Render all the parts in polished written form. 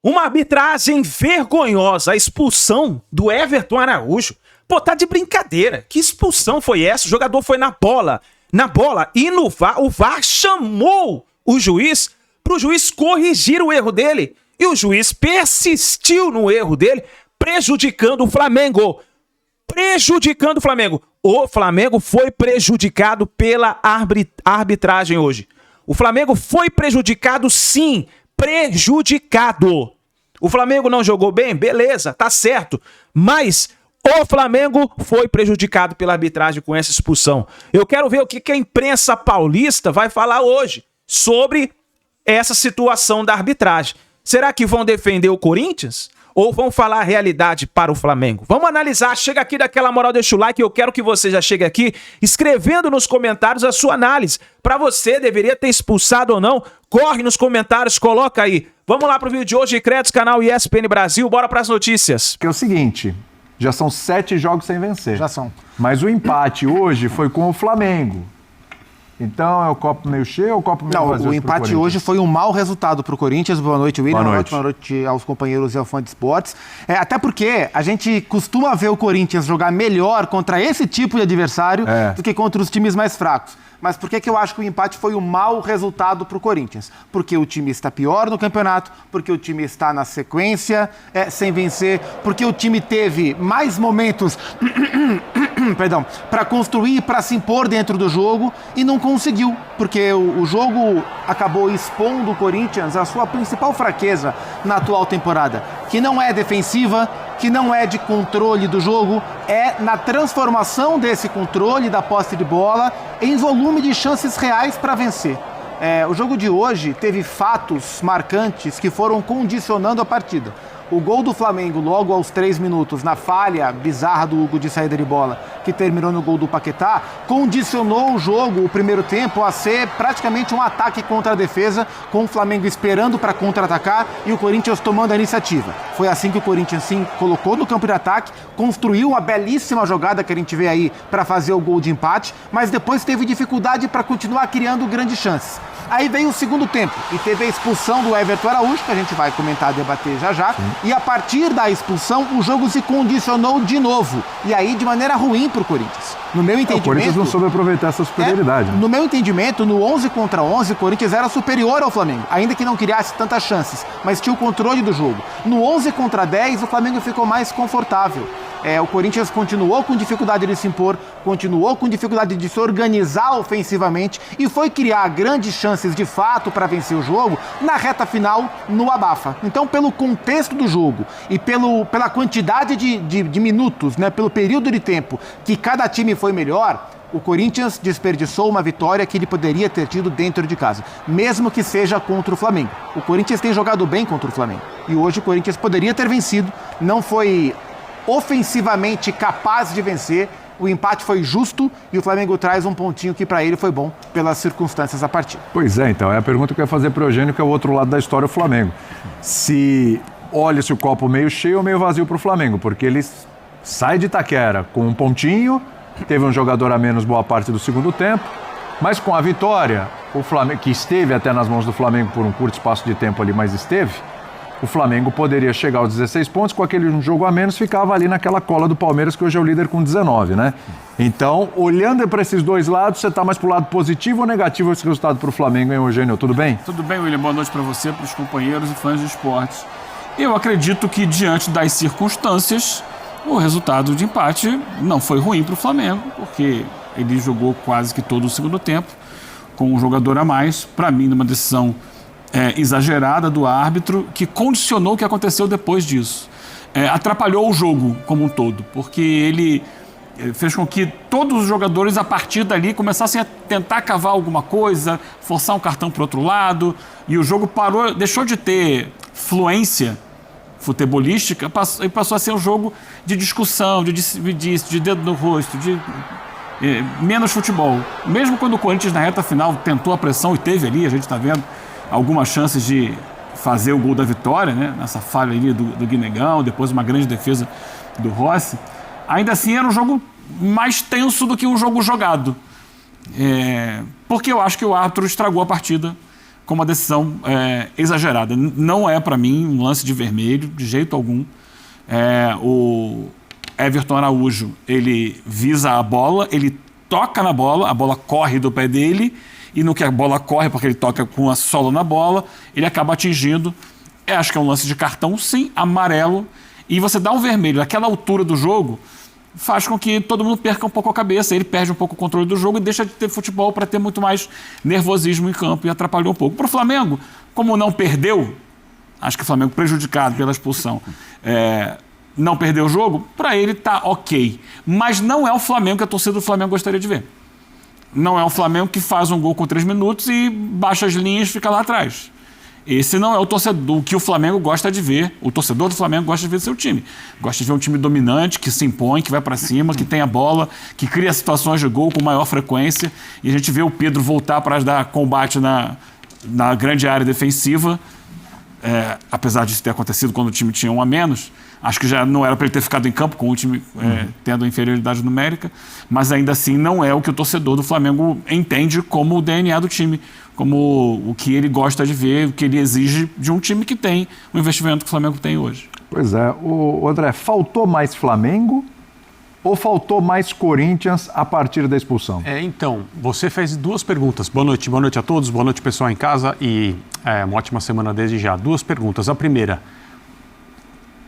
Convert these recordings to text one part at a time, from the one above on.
Uma arbitragem vergonhosa, a expulsão do Everton Araújo. Pô, tá de brincadeira. Que expulsão foi essa? O jogador foi na bola, e no VAR, o VAR chamou o juiz pro juiz corrigir o erro dele. E o juiz persistiu no erro dele, prejudicando o Flamengo. O Flamengo foi prejudicado pela arbitragem hoje. O Flamengo foi prejudicado, sim. Prejudicado. O Flamengo não jogou bem? Beleza, tá certo. Mas o Flamengo foi prejudicado pela arbitragem com essa expulsão. Eu quero ver o que a imprensa paulista vai falar hoje sobre essa situação da arbitragem. Será que vão defender o Corinthians? Ou vão falar a realidade para o Flamengo? Vamos analisar. Chega aqui daquela moral, deixa o like. Eu quero que você já chegue aqui escrevendo nos comentários a sua análise. Para você, deveria ter expulsado ou não? Corre nos comentários, coloca aí. Vamos lá pro vídeo de hoje, créditos, canal ESPN Brasil. Bora para as notícias. Que é o seguinte, já são 7 jogos sem vencer. Já são. Mas o empate hoje foi com o Flamengo. Então, é o copo meio cheio ou o copo meio vazio? Não, o empate hoje foi um mau resultado para o Corinthians. Boa noite, William. Boa noite. Boa noite aos companheiros e ao fã de esportes. Até porque a gente costuma ver o Corinthians jogar melhor contra esse tipo de adversário do que contra os times mais fracos. Mas por que eu acho que o empate foi um mau resultado para o Corinthians? Porque o time está pior no campeonato, porque o time está na sequência sem vencer, porque o time teve mais momentos para construir e para se impor dentro do jogo e não conseguiu, porque o jogo acabou expondo o Corinthians a sua principal fraqueza na atual temporada, que não é defensiva, que não é de controle do jogo, é na transformação desse controle da posse de bola em volume de chances reais para vencer. O jogo de hoje teve fatos marcantes que foram condicionando a partida. O gol do Flamengo logo aos 3 minutos, na falha bizarra do Hugo de saída de bola, que terminou no gol do Paquetá, condicionou o jogo, o primeiro tempo, a ser praticamente um ataque contra a defesa, com o Flamengo esperando para contra-atacar e o Corinthians tomando a iniciativa. Foi assim que o Corinthians se colocou no campo de ataque, construiu uma belíssima jogada que a gente vê aí para fazer o gol de empate, mas depois teve dificuldade para continuar criando grandes chances. Aí veio o segundo tempo e teve a expulsão do Everton Araújo, que a gente vai comentar e debater já. Sim. E a partir da expulsão, o jogo se condicionou de novo. E aí de maneira ruim para o Corinthians. No meu entendimento... O Corinthians não soube aproveitar essa superioridade. No meu entendimento, no 11 contra 11, o Corinthians era superior ao Flamengo. Ainda que não criasse tantas chances, mas tinha o controle do jogo. No 11 contra 10, o Flamengo ficou mais confortável. O Corinthians continuou com dificuldade de se impor, continuou com dificuldade de se organizar ofensivamente e foi criar grandes chances de fato para vencer o jogo na reta final, no abafa. Então, pelo contexto do jogo e pela quantidade de minutos, pelo período de tempo que cada time foi melhor, o Corinthians desperdiçou uma vitória que ele poderia ter tido dentro de casa, mesmo que seja contra o Flamengo. O Corinthians tem jogado bem contra o Flamengo e hoje o Corinthians poderia ter vencido, não foi ofensivamente capaz de vencer, o empate foi justo e o Flamengo traz um pontinho que para ele foi bom pelas circunstâncias da partida. Pois é, então, é a pergunta que eu ia fazer para o Eugênio, que é o outro lado da história, o Flamengo. Se olha-se o copo meio cheio ou meio vazio para o Flamengo, porque ele sai de Itaquera com um pontinho, teve um jogador a menos boa parte do segundo tempo, mas com a vitória, o Flamengo, que esteve até nas mãos do Flamengo por um curto espaço de tempo ali, mas esteve, o Flamengo poderia chegar aos 16 pontos, com aquele jogo a menos, ficava ali naquela cola do Palmeiras, que hoje é o líder com 19, né? Então, olhando para esses dois lados, você está mais para o lado positivo ou negativo esse resultado para o Flamengo, hein, Eugênio? Tudo bem? Tudo bem, William. Boa noite para você, para os companheiros e fãs de esportes. Eu acredito que, diante das circunstâncias, o resultado de empate não foi ruim para o Flamengo, porque ele jogou quase que todo o segundo tempo, com um jogador a mais, para mim, numa decisão exagerada do árbitro, que condicionou o que aconteceu depois disso. Atrapalhou o jogo como um todo, porque ele fez com que todos os jogadores, a partir dali, começassem a tentar cavar alguma coisa, forçar um cartão para o outro lado, e o jogo parou, deixou de ter fluência futebolística e passou a ser um jogo de discussão, de dedo no rosto, de menos futebol. Mesmo quando o Corinthians, na reta final, tentou a pressão e teve ali, a gente está vendo algumas chances de fazer o gol da vitória, né? Nessa falha ali do Guinegão, depois uma grande defesa do Rossi. Ainda assim era um jogo mais tenso do que um jogo jogado. Porque eu acho que o árbitro estragou a partida como uma decisão exagerada. Não é, para mim, um lance de vermelho, de jeito algum. O Everton Araújo, ele visa a bola, ele toca na bola, a bola corre do pé dele, e no que a bola corre, porque ele toca com a sola na bola, ele acaba atingindo. Acho que é um lance de cartão, sim, amarelo. E você dá um vermelho naquela altura do jogo, faz com que todo mundo perca um pouco a cabeça, ele perde um pouco o controle do jogo e deixa de ter futebol para ter muito mais nervosismo em campo e atrapalhou um pouco. Para o Flamengo, como não perdeu, acho que o Flamengo prejudicado pela expulsão, não perdeu o jogo, para ele tá ok. Mas não é o Flamengo que a torcida do Flamengo gostaria de ver. Não é o Flamengo que faz um gol com 3 minutos e baixa as linhas e fica lá atrás. Esse não é o torcedor que o Flamengo gosta de ver. O torcedor do Flamengo gosta de ver seu time. Gosta de ver um time dominante, que se impõe, que vai para cima, que tem a bola, que cria situações de gol com maior frequência. E a gente vê o Pedro voltar para dar combate na grande área defensiva. Apesar disso ter acontecido quando o time tinha 1 a menos. Acho que já não era para ele ter ficado em campo com o time tendo inferioridade numérica. Mas ainda assim não é o que o torcedor do Flamengo entende como o DNA do time. Como o que ele gosta de ver, o que ele exige de um time que tem o investimento que o Flamengo tem hoje. Pois é. O André, faltou mais Flamengo ou faltou mais Corinthians a partir da expulsão? Então, você fez 2 perguntas. Boa noite a todos, boa noite pessoal em casa e uma ótima semana desde já. 2 perguntas. A primeira,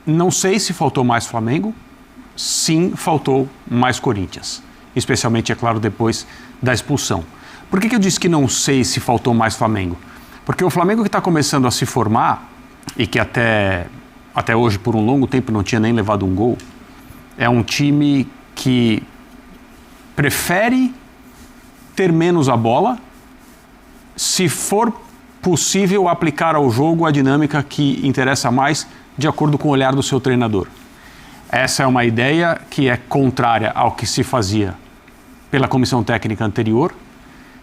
não sei se faltou mais Flamengo, sim, faltou mais Corinthians. Especialmente, é claro, depois da expulsão. Por que eu disse que não sei se faltou mais Flamengo? Porque o Flamengo que está começando a se formar e que até hoje, por um longo tempo, não tinha nem levado um gol, é um time que prefere ter menos a bola se for possível aplicar ao jogo a dinâmica que interessa mais de acordo com o olhar do seu treinador. Essa é uma ideia que é contrária ao que se fazia pela comissão técnica anterior,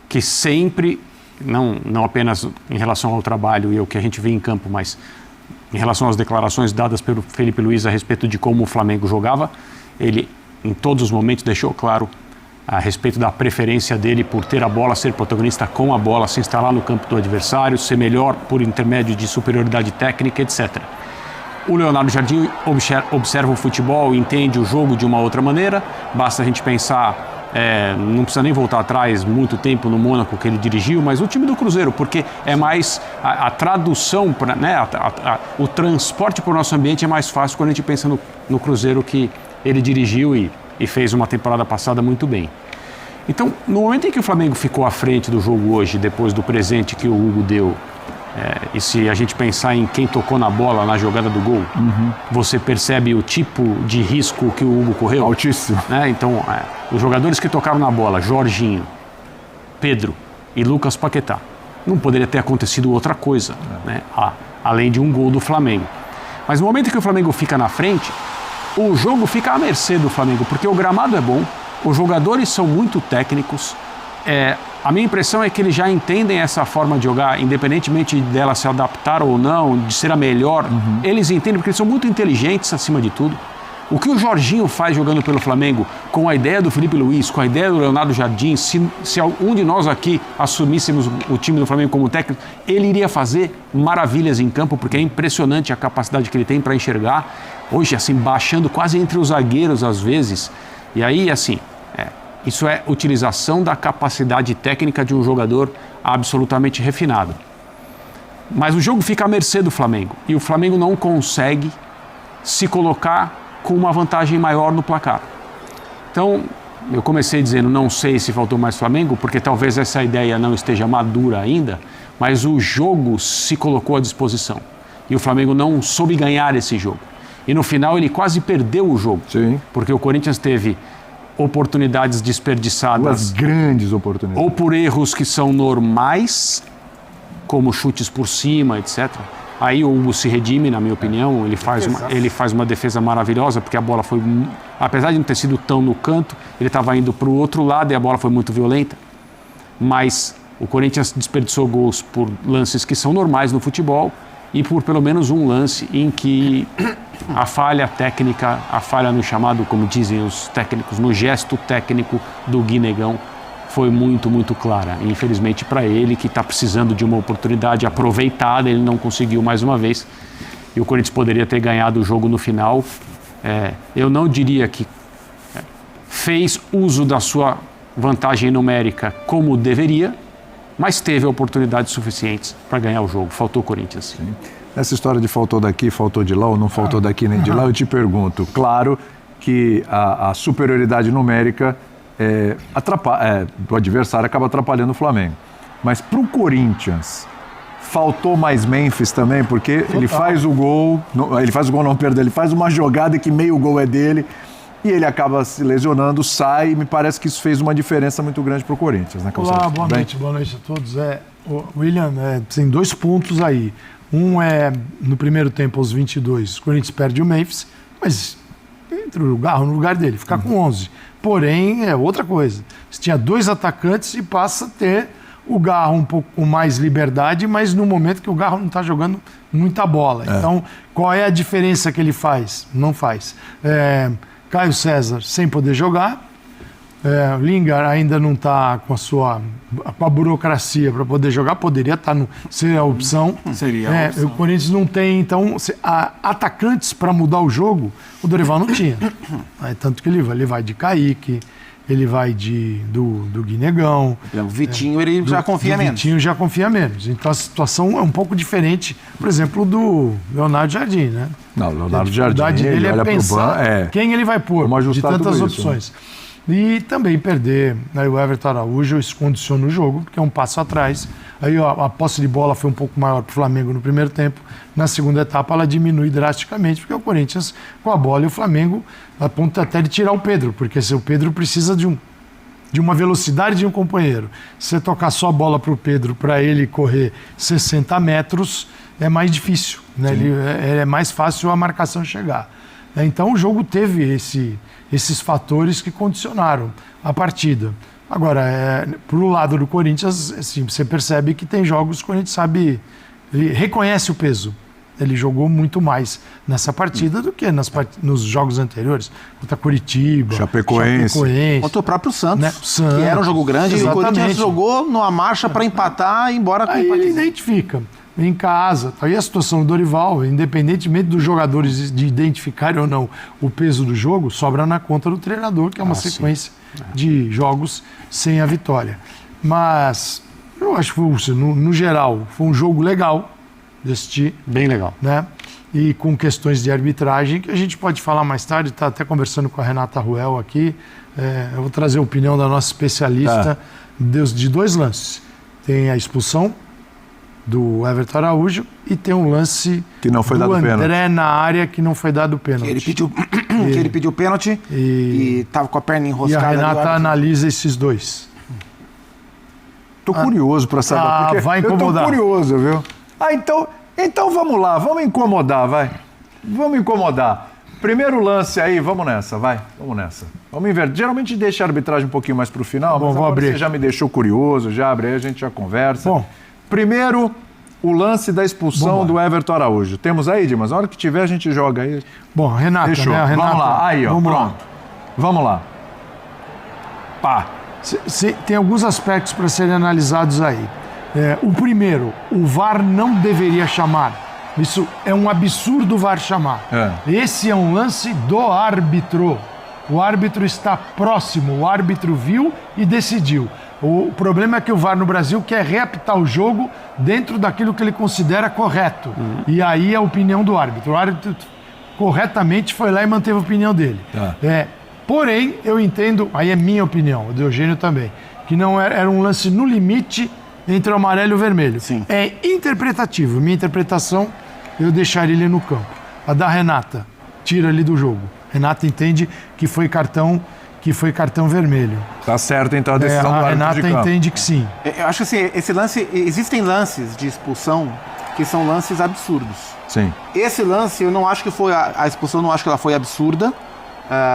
que sempre, não apenas em relação ao trabalho e ao que a gente vê em campo, mas em relação às declarações dadas pelo Felipe Luiz a respeito de como o Flamengo jogava, ele em todos os momentos deixou claro a respeito da preferência dele por ter a bola, ser protagonista com a bola, se instalar no campo do adversário, ser melhor por intermédio de superioridade técnica, etc. O Leonardo Jardim observa o futebol, entende o jogo de uma outra maneira, basta a gente pensar... não precisa nem voltar atrás muito tempo no Mônaco que ele dirigiu, mas o time do Cruzeiro, porque é mais a tradução, o transporte para o nosso ambiente é mais fácil quando a gente pensa no Cruzeiro que ele dirigiu e fez uma temporada passada muito bem. Então, no momento em que o Flamengo ficou à frente do jogo hoje, depois do presente que o Hugo deu, e se a gente pensar em quem tocou na bola na jogada do gol, você percebe o tipo de risco que o Hugo correu? Altíssimo. Então, os jogadores que tocaram na bola, Jorginho, Pedro e Lucas Paquetá, não poderia ter acontecido outra coisa, além de um gol do Flamengo. Mas no momento em que o Flamengo fica na frente, o jogo fica à mercê do Flamengo, porque o gramado é bom, os jogadores são muito técnicos. A minha impressão é que eles já entendem essa forma de jogar, independentemente dela se adaptar ou não, de ser a melhor. Eles entendem porque eles são muito inteligentes acima de tudo. O que o Jorginho faz jogando pelo Flamengo, com a ideia do Felipe Luiz, com a ideia do Leonardo Jardim, se algum de nós aqui assumíssemos o time do Flamengo como técnico, ele iria fazer maravilhas em campo, porque é impressionante a capacidade que ele tem para enxergar. Hoje, assim, baixando quase entre os zagueiros às vezes. E aí, assim... Isso é utilização da capacidade técnica de um jogador absolutamente refinado. Mas o jogo fica à mercê do Flamengo. E o Flamengo não consegue se colocar com uma vantagem maior no placar. Então, eu comecei dizendo, não sei se faltou mais Flamengo, porque talvez essa ideia não esteja madura ainda, mas o jogo se colocou à disposição. E o Flamengo não soube ganhar esse jogo. E no final ele quase perdeu o jogo. Sim. Porque o Corinthians teve... oportunidades desperdiçadas. 2 grandes oportunidades. Ou por erros que são normais, como chutes por cima, etc. Aí o Hugo se redime, na minha opinião, ele faz uma defesa maravilhosa, porque a bola foi, apesar de não ter sido tão no canto, ele estava indo para o outro lado e a bola foi muito violenta. Mas o Corinthians desperdiçou gols por lances que são normais no futebol e por pelo menos um lance em que a falha técnica, a falha no chamado, como dizem os técnicos, no gesto técnico do Guinegão foi muito, muito clara. Infelizmente para ele, que está precisando de uma oportunidade aproveitada, ele não conseguiu mais uma vez. E o Corinthians poderia ter ganhado o jogo no final. Eu não diria que fez uso da sua vantagem numérica como deveria, mas teve oportunidades suficientes para ganhar o jogo. Faltou o Corinthians. Sim. Essa história de faltou daqui, faltou de lá, ou não faltou daqui nem de lá, eu te pergunto. Claro que a superioridade numérica do adversário acaba atrapalhando o Flamengo. Mas para o Corinthians, faltou mais Memphis também, porque ele faz o gol, ele faz uma jogada que meio gol é dele, e ele acaba se lesionando, sai, e me parece que isso fez uma diferença muito grande para o Corinthians, né, Calçado? Olá, boa noite a todos. William, tem 2 pontos aí. Um é, no primeiro tempo, aos 22, o Corinthians perde o Memphis, mas entra o Garro no lugar dele, fica com 11. Porém, é outra coisa. Você tinha 2 atacantes e passa a ter o Garro um pouco com mais liberdade, mas no momento que o Garro não está jogando muita bola. Então, qual é a diferença que ele faz? Não faz. Caio César sem poder jogar, Lingard ainda não está com a burocracia para poder jogar, poderia estar ser a opção. Seria a opção. O Corinthians não tem, então, atacantes para mudar o jogo, o Dorival não tinha. Tanto que ele vai de Kaique, ele vai do Guinegão. O Vitinho, ele já confia menos. O Vitinho já confia menos. Então a situação é um pouco diferente, por exemplo, do Leonardo Jardim, né? Não, o Leonardo Jardim, ele olha pensar quem ele vai pôr, de tantas opções. E também perder, né, o Everton Araújo, isso condiciona o jogo, porque é um passo atrás. Aí a posse de bola foi um pouco maior para o Flamengo no primeiro tempo. Na segunda etapa ela diminui drasticamente, porque o Corinthians com a bola e o Flamengo a ponto até de tirar o Pedro, porque se o Pedro precisa de uma velocidade de um companheiro. Se você tocar só a bola para o Pedro, para ele correr 60 metros, é mais difícil, né? É mais fácil a marcação chegar. Então o jogo teve esses fatores que condicionaram a partida. Agora, pro lado do Corinthians, assim, você percebe que tem jogos que o Corinthians sabe, ele reconhece o peso. Ele jogou muito mais nessa partida do que nos jogos anteriores. Contra Curitiba, Chapecoense. Contra o próprio Santos, né? Que era um jogo grande. E o Corinthians jogou numa marcha para empatar e ir embora com aí ele identifica em casa. Aí a situação do Dorival, independentemente dos jogadores de identificarem ou não o peso do jogo, sobra na conta do treinador, que é uma sequência de jogos sem a vitória. Mas eu acho que, no geral, foi um jogo legal de assistir. Bem legal. Né? E com questões de arbitragem, que a gente pode falar mais tarde, está até conversando com a Renata Ruel aqui. Eu vou trazer a opinião da nossa especialista de 2 lances. Tem a expulsão do Everton Araújo e tem um lance que não foi do dado André pênalti. Na área que não foi dado pênalti. Ele pediu pênalti e estava com a perna enroscada. E a Renata analisa esses 2. Tô curioso para saber. Porque vai incomodar. Eu tô curioso, viu? Então vamos lá, vamos incomodar, vai. Vamos incomodar. Primeiro lance aí, vamos nessa, vai. Vamos nessa. Vamos inverter. Geralmente deixa a arbitragem um pouquinho mais pro final, mas agora você já me deixou curioso, já abre aí, a gente já conversa. Bom. Primeiro, o lance da expulsão do Everton Araújo. Temos aí, Dimas? Na hora que tiver, a gente joga aí. Bom, Renata, fechou. Né? Renata, vamos lá, aí, ó, vamos pronto. Lá. Vamos lá. Pá. Tem alguns aspectos para serem analisados aí. O primeiro, o VAR não deveria chamar. Isso é um absurdo o VAR chamar. Esse é um lance do árbitro. O árbitro está próximo, o árbitro viu e decidiu. O problema é que o VAR no Brasil quer reapitar o jogo dentro daquilo que ele considera correto. E aí é a opinião do árbitro. O árbitro corretamente foi lá e manteve a opinião dele. Porém, eu entendo, aí é minha opinião, o do Eugênio também, que não era um lance no limite entre o amarelo e o vermelho. Sim. É interpretativo. Minha interpretação, eu deixaria ele no campo. A da Renata, tira ele do jogo. Renata entende que foi cartão vermelho. Tá certo, então, a decisão do árbitro Renata de campo. entende que sim. Eu acho que assim, esse lance, existem lances de expulsão que são lances absurdos. Sim. Esse lance, eu não acho que foi a expulsão, não acho que ela foi absurda.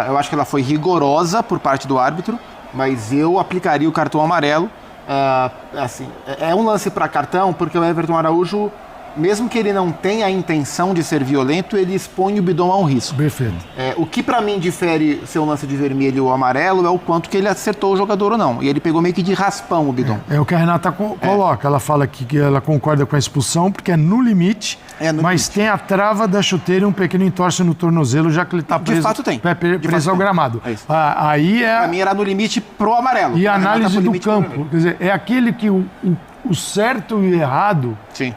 Eu acho que ela foi rigorosa por parte do árbitro, mas eu aplicaria o cartão amarelo. Assim, é um lance para cartão porque o Everton Araújo mesmo que ele não tenha a intenção de ser violento, ele expõe o Bidon a um risco. Perfeito. O que pra mim difere seu lance de vermelho ou amarelo é o quanto que ele acertou o jogador ou não. E ele pegou meio que de raspão o Bidon. É o que a Renata coloca. Ela fala que ela concorda com a expulsão porque é no limite, mas tem a trava da chuteira e um pequeno entorse no tornozelo, já que ele está preso, De fato tem. preso ao gramado. É isso. Aí Pra mim era no limite pro amarelo. E a Renata análise foi do limite pro campo. vermelho. Quer dizer, é aquele que o certo e o errado Sim.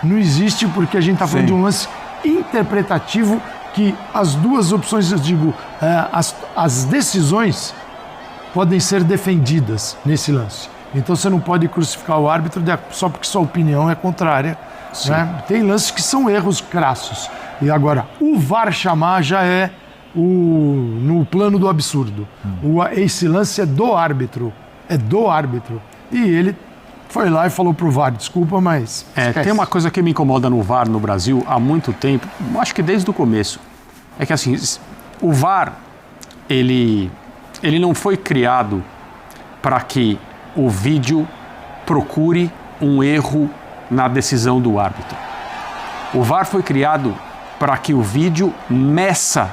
não existe, porque a gente está falando de um lance interpretativo que as duas opções, eu digo, as decisões podem ser defendidas nesse lance. Então você não pode crucificar o árbitro só porque sua opinião é contrária. Né? Tem lances que são erros crassos. E agora, o VAR chamar já é no plano do absurdo. Esse lance é do árbitro. É do árbitro. E ele foi lá e falou pro VAR, desculpa, mas... Tem uma coisa que me incomoda no VAR no Brasil há muito tempo, acho que desde o começo. É que assim, o VAR, ele não foi criado para que o vídeo procure um erro na decisão do árbitro. O VAR foi criado para que o vídeo meça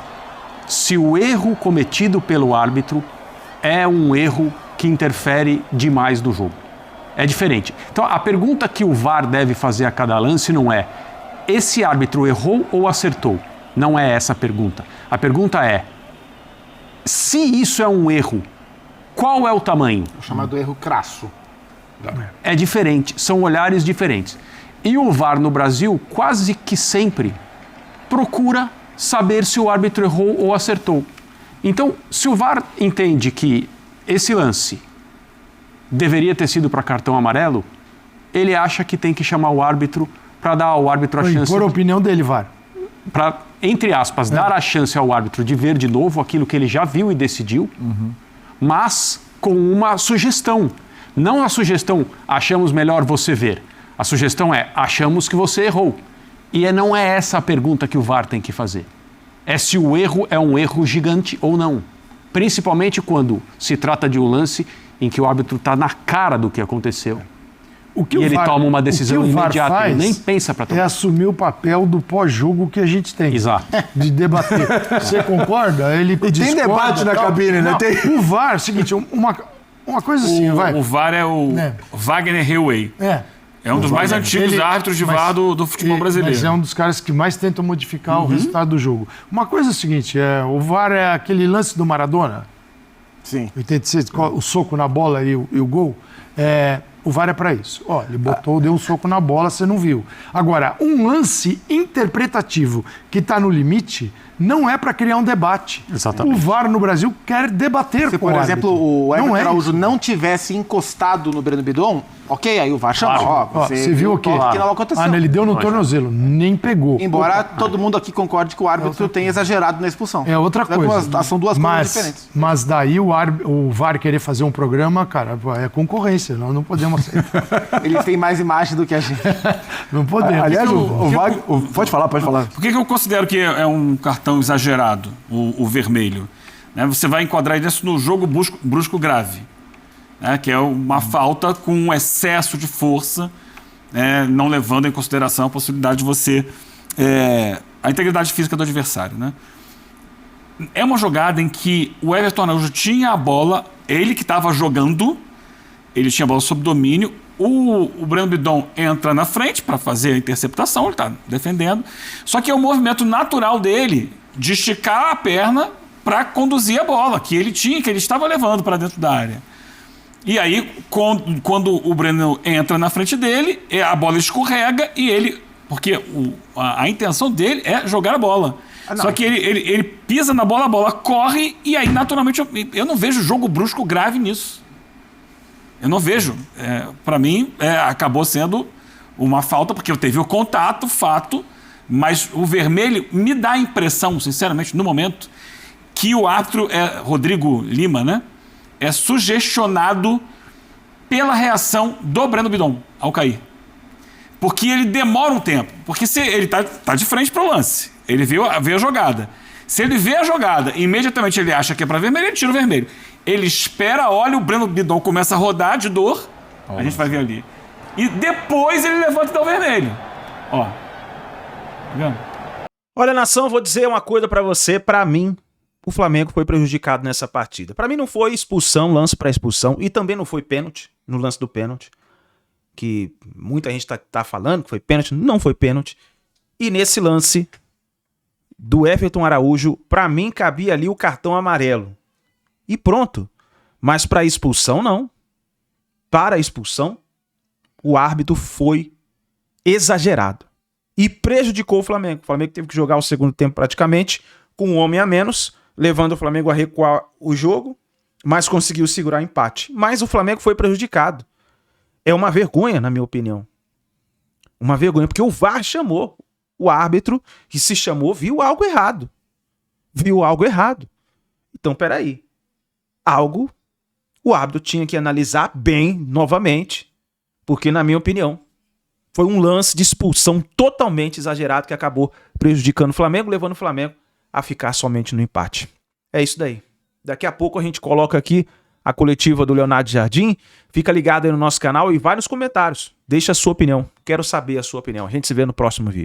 se o erro cometido pelo árbitro é um erro que interfere demais no jogo. É diferente. Então, a pergunta que o VAR deve fazer a cada lance não é: esse árbitro errou ou acertou? Não é essa a pergunta. A pergunta é: se isso é um erro, qual é o tamanho? O chamado erro crasso. É diferente, são olhares diferentes. E o VAR no Brasil quase que sempre procura saber se o árbitro errou ou acertou. Então, se o VAR entende que esse lance deveria ter sido para cartão amarelo, ele acha que tem que chamar o árbitro para dar ao árbitro a chance... Por a opinião dele, VAR. Para, entre aspas, dar a chance ao árbitro de ver de novo aquilo que ele já viu e decidiu, mas com uma sugestão. Não a sugestão, achamos melhor você ver. A sugestão é, achamos que você errou. E não é essa a pergunta que o VAR tem que fazer. É se o erro é um erro gigante ou não. Principalmente quando se trata de um lance em que o árbitro está na cara do que aconteceu. E ele toma uma decisão imediata, ele nem pensa para tomar. É assumir o papel do pós-jogo que a gente tem. Exato. De debater. Você concorda? Ele tem debate na cabine, né? O VAR, é o seguinte, uma coisa assim, vai. O VAR é o Wagner Hillway. É um dos mais antigos árbitros de VAR do futebol brasileiro. Mas é um dos caras que mais tentam modificar o resultado do jogo. Uma coisa é a seguinte, o VAR é aquele lance do Maradona. Sim. 86, o soco na bola e o gol. O VAR é para isso. Ele deu um soco na bola, você não viu. Agora, um lance interpretativo que está no limite não é para criar um debate. Exatamente. O VAR no Brasil quer debater Se, com o por árbitro. exemplo, o Everton Não é Araújo não tivesse encostado no Breno Bidon, ok, aí o VAR chama. Você viu o quê? Que não aconteceu. Ele deu no tornozelo, nem pegou. Embora todo mundo aqui concorde que o árbitro tenha exagerado na expulsão. É outra coisa. São duas coisas diferentes. Mas daí o VAR querer fazer um programa, cara, é concorrência. Nós não podemos aceitar. Eles têm mais imagem do que a gente. Não podemos. Aliás, pode falar. Por que eu considero que é um cartão exagerado, o vermelho? Né? Você vai enquadrar isso no jogo brusco grave, né? Que é uma falta com um excesso de força, não levando em consideração a possibilidade de você... a integridade física do adversário. Né? É uma jogada em que o Everton Araújo tinha a bola, ele que estava jogando, ele tinha a bola sob domínio, o Breno Bidon entra na frente para fazer a interceptação, ele está defendendo, só que é o movimento natural dele de esticar a perna para conduzir a bola, que ele estava levando para dentro da área. E aí, quando o Breno entra na frente dele, a bola escorrega e ele... Porque a intenção dele é jogar a bola. Só que ele pisa na bola, a bola corre e aí, naturalmente, eu não vejo jogo brusco grave nisso. Eu não vejo. Para mim, acabou sendo uma falta, porque eu teve o contato, fato, mas o vermelho me dá a impressão, sinceramente, no momento, que o árbitro, Rodrigo Lima, né, é sugestionado pela reação do Breno Bidon ao cair. Porque ele demora um tempo. Porque se ele tá de frente para o lance, ele vê a jogada. Se ele vê a jogada e imediatamente ele acha que é para vermelho, ele tira o vermelho. Ele espera, olha, o Breno Bidon começa a rodar de dor, a gente vai ver ali. E depois ele levanta e dá o vermelho. Ó. Tá vendo? Olha, nação, eu vou dizer uma coisa pra você. Pra mim, o Flamengo foi prejudicado nessa partida. Pra mim não foi expulsão, lance pra expulsão. E também não foi pênalti, no lance do pênalti. Que muita gente tá falando que foi pênalti. Não foi pênalti. E nesse lance do Everton Araújo, pra mim cabia ali o cartão amarelo. E pronto. Mas pra expulsão, não. Para a expulsão, o árbitro foi exagerado. E prejudicou o Flamengo. O Flamengo teve que jogar o segundo tempo praticamente com um homem a menos, levando o Flamengo a recuar o jogo, mas conseguiu segurar o empate. Mas o Flamengo foi prejudicado. É uma vergonha, na minha opinião. Uma vergonha, porque o VAR chamou. O árbitro que se chamou viu algo errado. Viu algo errado. Então, peraí. Algo o árbitro tinha que analisar bem novamente, porque, na minha opinião, foi um lance de expulsão totalmente exagerado que acabou prejudicando o Flamengo, levando o Flamengo a ficar somente no empate. É isso daí. Daqui a pouco a gente coloca aqui a coletiva do Leonardo Jardim. Fica ligado aí no nosso canal e vai nos comentários. Deixa a sua opinião. Quero saber a sua opinião. A gente se vê no próximo vídeo.